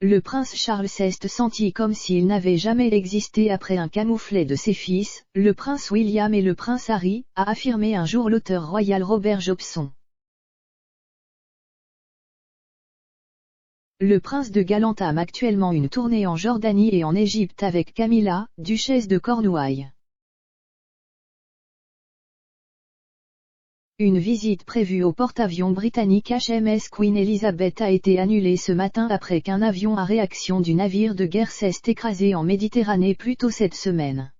le prince Charles s'est senti comme s'il n'avait jamais existé après un camouflet de ses fils, le prince William et le prince Harry, a affirmé un jour l'auteur royal Robert Jobson. Le prince de Galles entame actuellement une tournée en Jordanie et en Égypte avec Camilla, duchesse de Cornouailles. Une visite prévue au porte-avions britannique HMS Queen Elizabeth a été annulée ce matin après qu'un avion à réaction du navire de guerre s'est écrasé en Méditerranée plus tôt cette semaine.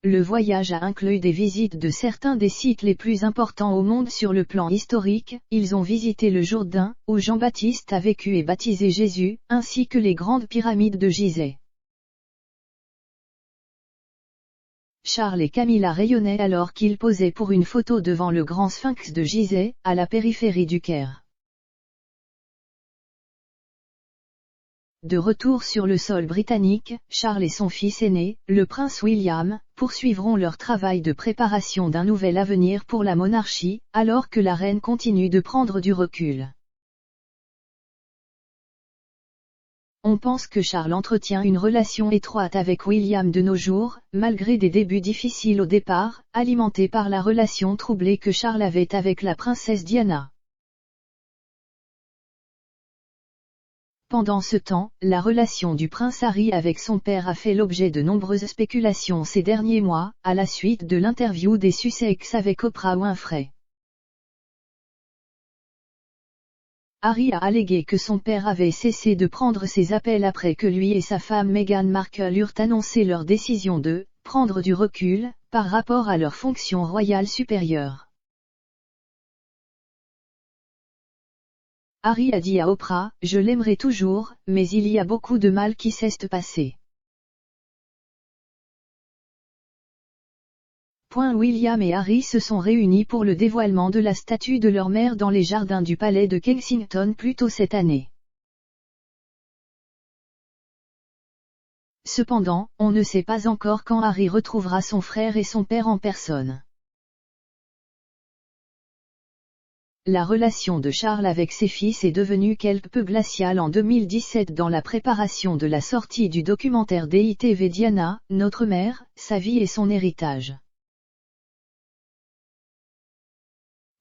Le voyage a inclus des visites de certains des sites les plus importants au monde sur le plan historique. Ils ont visité le Jourdain, où Jean-Baptiste a vécu et baptisé Jésus, ainsi que les grandes pyramides de Gizeh. Charles et Camilla rayonnaient alors qu'ils posaient pour une photo devant le grand sphinx de Gizeh, à la périphérie du Caire. De retour sur le sol britannique, Charles et son fils aîné, le prince William, poursuivront leur travail de préparation d'un nouvel avenir pour la monarchie, alors que la reine continue de prendre du recul. On pense que Charles entretient une relation étroite avec William de nos jours, malgré des débuts difficiles au départ, alimentés par la relation troublée que Charles avait avec la princesse Diana. Pendant ce temps, la relation du prince Harry avec son père a fait l'objet de nombreuses spéculations ces derniers mois, à la suite de l'interview des Sussex avec Oprah Winfrey. Harry a allégué que son père avait cessé de prendre ses appels après que lui et sa femme Meghan Markle eurent annoncé leur décision de « prendre du recul » par rapport à leur fonction royale supérieure. Harry a dit à Oprah « Je l'aimerai toujours, mais il y a beaucoup de mal qui s'est passé. » William et Harry se sont réunis pour le dévoilement de la statue de leur mère dans les jardins du palais de Kensington plus tôt cette année. Cependant, on ne sait pas encore quand Harry retrouvera son frère et son père en personne. La relation de Charles avec ses fils est devenue quelque peu glaciale en 2017 dans la préparation de la sortie du documentaire d'ITV Diana, Notre mère, sa vie et son héritage.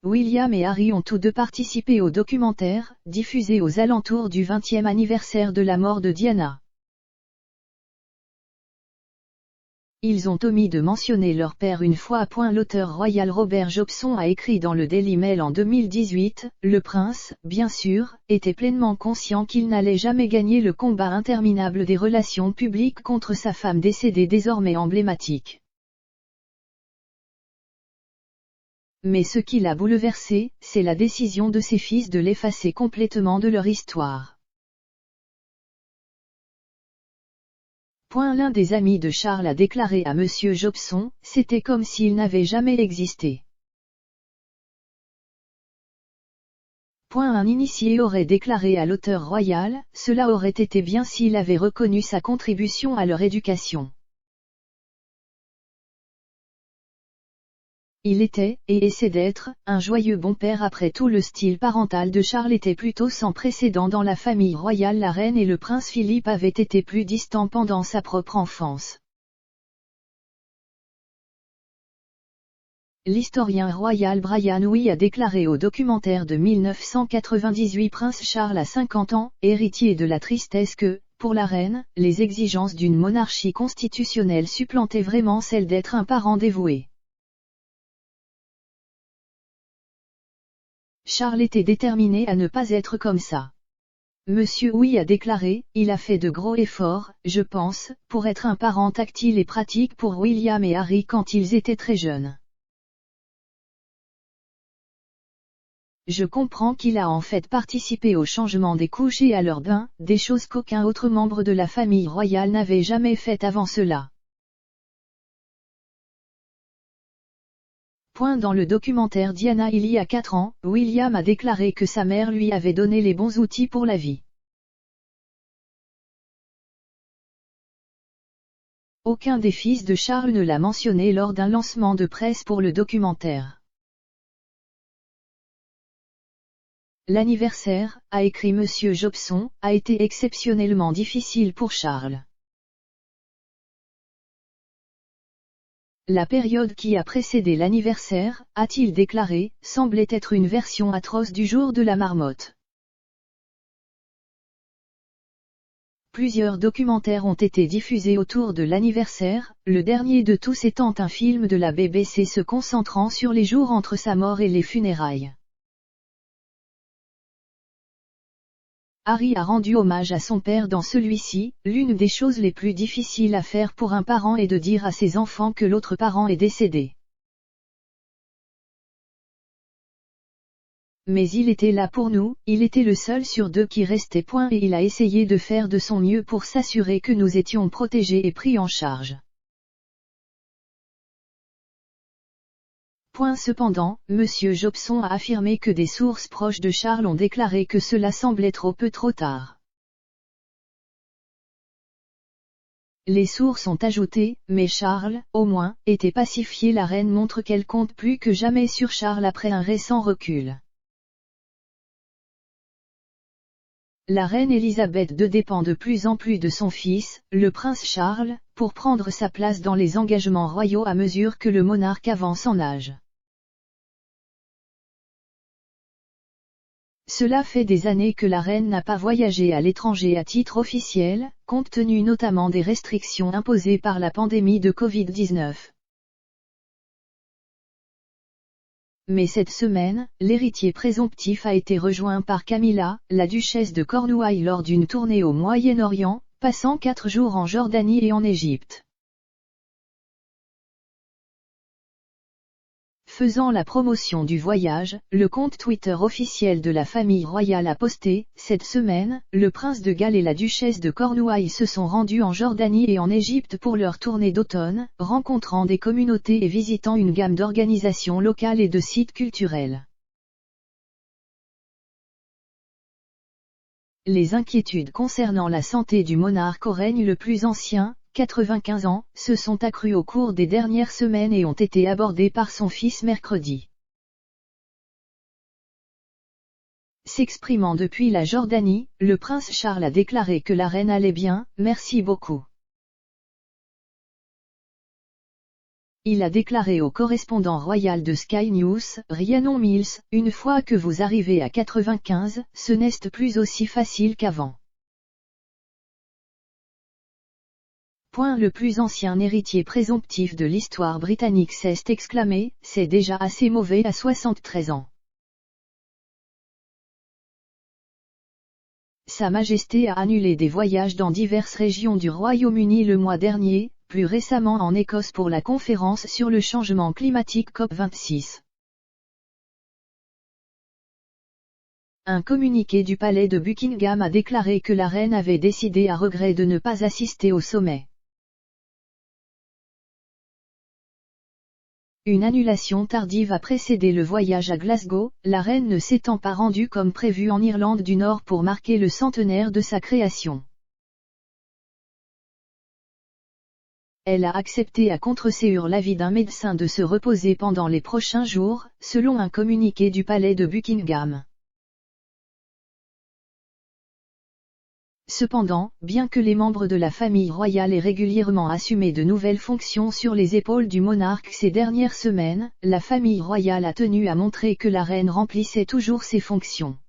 William et Harry ont tous deux participé au documentaire, diffusé aux alentours du 20e anniversaire de la mort de Diana. Ils ont omis de mentionner leur père une fois. L'auteur royal Robert Jobson a écrit dans le Daily Mail en 2018, le prince, bien sûr, était pleinement conscient qu'il n'allait jamais gagner le combat interminable des relations publiques contre sa femme décédée désormais emblématique. Mais ce qui l'a bouleversé, c'est la décision de ses fils de l'effacer complètement de leur histoire. L'un des amis de Charles a déclaré à Monsieur Jobson, c'était comme s'il n'avait jamais existé. Un initié aurait déclaré à l'auteur royal, cela aurait été bien s'il avait reconnu sa contribution à leur éducation. Il était, et essaie d'être, un joyeux bon père. Après tout, le style parental de Charles était plutôt sans précédent dans la famille royale. La reine et le prince Philippe avaient été plus distants pendant sa propre enfance. L'historien royal Brian Way a déclaré au documentaire de 1998 Prince Charles a 50 ans, héritier de la tristesse que, pour la reine, les exigences d'une monarchie constitutionnelle supplantaient vraiment celles d'être un parent dévoué. Charles était déterminé à ne pas être comme ça. Monsieur Way a déclaré, il a fait de gros efforts, je pense, pour être un parent tactile et pratique pour William et Harry quand ils étaient très jeunes. Je comprends qu'il a en fait participé au changement des couches et à leur bain, des choses qu'aucun autre membre de la famille royale n'avait jamais faites avant cela. Dans le documentaire Diana il y a 4 ans, William a déclaré que sa mère lui avait donné les bons outils pour la vie. Aucun des fils de Charles ne l'a mentionné lors d'un lancement de presse pour le documentaire. L'anniversaire, a écrit Monsieur Jobson, a été exceptionnellement difficile pour Charles. La période qui a précédé l'anniversaire, a-t-il déclaré, semblait être une version atroce du jour de la marmotte. Plusieurs documentaires ont été diffusés autour de l'anniversaire, le dernier de tous étant un film de la BBC se concentrant sur les jours entre sa mort et les funérailles. Harry a rendu hommage à son père dans celui-ci. L'une des choses les plus difficiles à faire pour un parent est de dire à ses enfants que l'autre parent est décédé. Mais il était là pour nous, il était le seul sur deux qui restait. Et il a essayé de faire de son mieux pour s'assurer que nous étions protégés et pris en charge. Cependant, Monsieur Jobson a affirmé que des sources proches de Charles ont déclaré que cela semblait trop tard. Les sources ont ajouté, mais Charles, au moins, était pacifié. La reine montre qu'elle compte plus que jamais sur Charles après un récent recul. La reine Elisabeth II dépend de plus en plus de son fils, le prince Charles, pour prendre sa place dans les engagements royaux à mesure que le monarque avance en âge. Cela fait des années que la reine n'a pas voyagé à l'étranger à titre officiel, compte tenu notamment des restrictions imposées par la pandémie de Covid-19. Mais cette semaine, l'héritier présomptif a été rejoint par Camilla, la duchesse de Cornouailles lors d'une tournée au Moyen-Orient, passant 4 jours en Jordanie et en Égypte. Faisant la promotion du voyage, le compte Twitter officiel de la famille royale a posté, cette semaine, le prince de Galles et la duchesse de Cornouailles se sont rendus en Jordanie et en Égypte pour leur tournée d'automne, rencontrant des communautés et visitant une gamme d'organisations locales et de sites culturels. Les inquiétudes concernant la santé du monarque au règne le plus ancien, 95 ans, se sont accrues au cours des dernières semaines et ont été abordées par son fils mercredi. S'exprimant depuis la Jordanie, le prince Charles a déclaré que la reine allait bien, merci beaucoup. Il a déclaré au correspondant royal de Sky News, Rhiannon Mills, une fois que vous arrivez à 95, ce n'est plus aussi facile qu'avant. Le plus ancien héritier présomptif de l'histoire britannique s'est exclamé, c'est déjà assez mauvais à 73 ans. Sa Majesté a annulé des voyages dans diverses régions du Royaume-Uni le mois dernier, plus récemment en Écosse pour la conférence sur le changement climatique COP26. Un communiqué du palais de Buckingham a déclaré que la reine avait décidé à regret de ne pas assister au sommet. Une annulation tardive a précédé le voyage à Glasgow, la reine ne s'étant pas rendue comme prévu en Irlande du Nord pour marquer le centenaire de sa création. Elle a accepté à contre-ségur l'avis d'un médecin de se reposer pendant les prochains jours, selon un communiqué du palais de Buckingham. Cependant, bien que les membres de la famille royale aient régulièrement assumé de nouvelles fonctions sur les épaules du monarque ces dernières semaines, la famille royale a tenu à montrer que la reine remplissait toujours ses fonctions.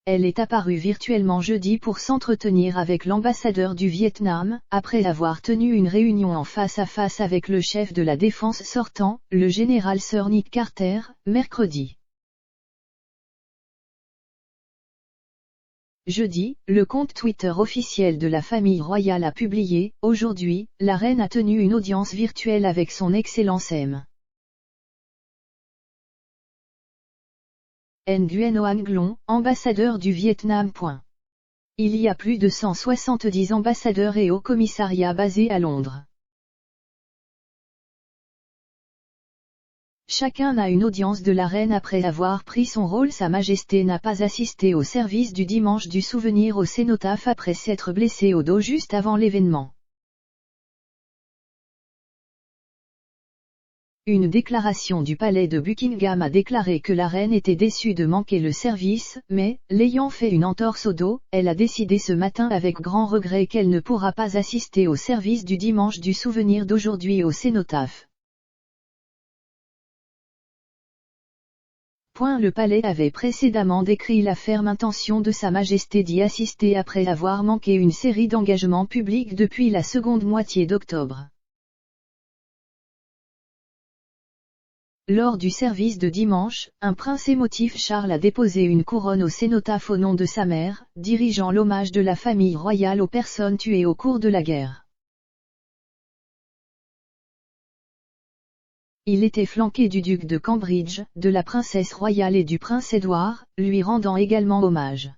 Elle est apparue virtuellement jeudi pour s'entretenir avec l'ambassadeur du Vietnam, après avoir tenu une réunion en face à face avec le chef de la défense sortant, le général Sir Nick Carter, mercredi. Jeudi, le compte Twitter officiel de la famille royale a publié, aujourd'hui, la reine a tenu une audience virtuelle avec son Excellence M. Nguyen Oanh Glong, ambassadeur du Vietnam. Il y a plus de 170 ambassadeurs et hauts commissariats basés à Londres. Chacun a une audience de la reine après avoir pris son rôle. Sa Majesté n'a pas assisté au service du dimanche du souvenir au cénotaphe après s'être blessée au dos juste avant l'événement. Une déclaration du palais de Buckingham a déclaré que la reine était déçue de manquer le service, mais, l'ayant fait une entorse au dos, elle a décidé ce matin avec grand regret qu'elle ne pourra pas assister au service du dimanche du souvenir d'aujourd'hui au cénotaphe. Le palais avait précédemment décrit la ferme intention de Sa Majesté d'y assister après avoir manqué une série d'engagements publics depuis la seconde moitié d'octobre. Lors du service de dimanche, un prince émotif Charles a déposé une couronne au cénotaphe au nom de sa mère, dirigeant l'hommage de la famille royale aux personnes tuées au cours de la guerre. Il était flanqué du duc de Cambridge, de la princesse royale et du prince Édouard, lui rendant également hommage.